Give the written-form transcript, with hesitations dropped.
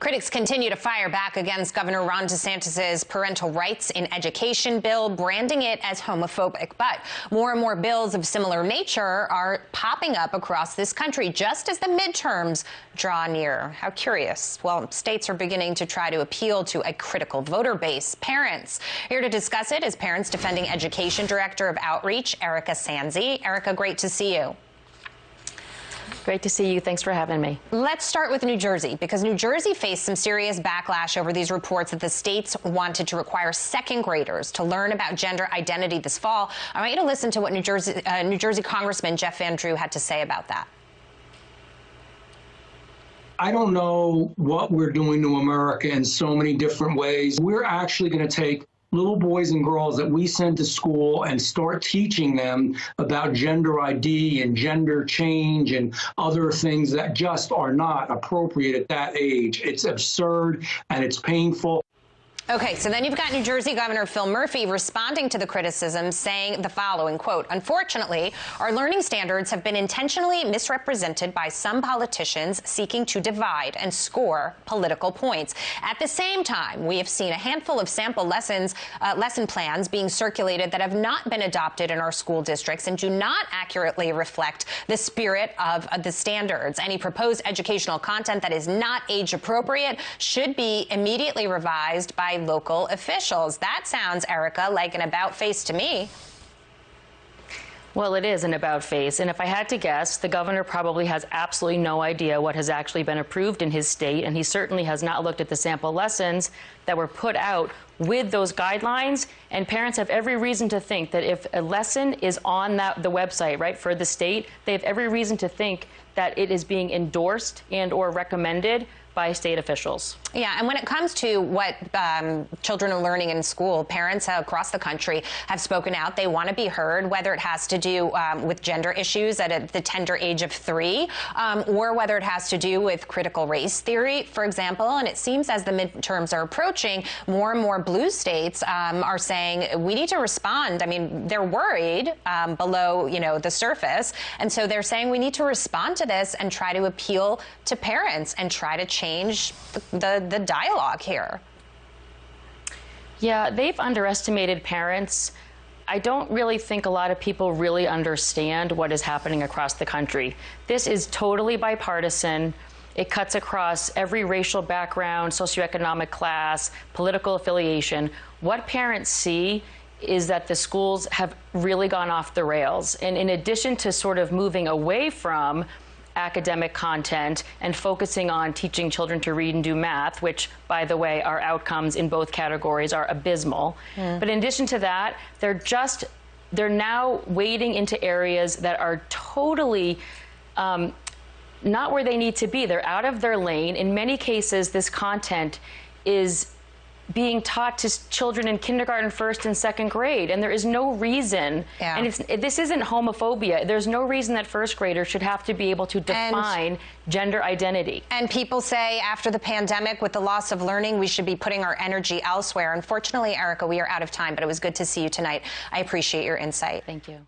Critics continue to fire back against Governor Ron DeSantis's parental rights in education bill, branding it as homophobic. But more and more bills of similar nature are popping up across this country just as the midterms draw near. How curious. Well, states are beginning to try to appeal to a critical voter base, parents. Here to discuss it is Parents Defending Education Director of Outreach, Erika Sanzi. Erika, great to see you. Great to see you. Thanks for having me. Let's start with New Jersey, because New Jersey faced some serious backlash over these reports that the states wanted to require second graders to learn about gender identity this fall. I want you to listen to what New Jersey Congressman Jeff Van Drew had to say about that. I don't know what we're doing to America in so many different ways. We're actually going to take little boys and girls that we send to school and start teaching them about gender ID and gender change and other things that just are not appropriate at that age. It's absurd and it's painful. Okay, so then you've got New Jersey Governor Phil Murphy responding to the criticism, saying the following, quote, "Unfortunately, our learning standards have been intentionally misrepresented by some politicians seeking to divide and score political points. At the same time, we have seen a handful of sample lesson plans being circulated that have not been adopted in our school districts and do not accurately reflect the spirit of the standards. Any proposed educational content that is not age appropriate should be immediately revised by local officials." That sounds, Erika, like an about face to me. Well, it is an about face. And if I had to guess, the governor probably has absolutely no idea what has actually been approved in his state. And he certainly has not looked at the sample lessons that were put out with those guidelines. And parents have every reason to think that if a lesson is on the website, right, for the state, they have every reason to think that it is being endorsed and or recommended by state officials. Yeah, and when it comes to what children are learning in school, parents across the country have spoken out. They want to be heard, whether it has to do with gender issues at the tender age of 3, or whether it has to do with critical race theory, for example. And it seems as the midterms are approaching, more and more blue states are saying we need to respond. I mean, they're worried below, the surface. And so they're saying we need to respond to this and try to appeal to parents and try to change the dialogue here. Yeah, they've underestimated parents. I don't really think a lot of people really understand what is happening across the country. This is totally bipartisan. It cuts across every racial background, socioeconomic class, political affiliation. What parents see is that the schools have really gone off the rails. And in addition to sort of moving away from academic content and focusing on teaching children to read and do math, which, by the way, our outcomes in both categories are abysmal. But in addition to that, they're now wading into areas that are totally not where they need to be. They're out of their lane. In many cases, this content is being taught to children in kindergarten, first and second grade, and there is no reason, and this isn't homophobia, there's no reason that first graders should have to be able to define gender identity. And people say after the pandemic, with the loss of learning, we should be putting our energy elsewhere. Unfortunately, Erika, we are out of time, but it was good to see you tonight. I appreciate your insight. Thank you.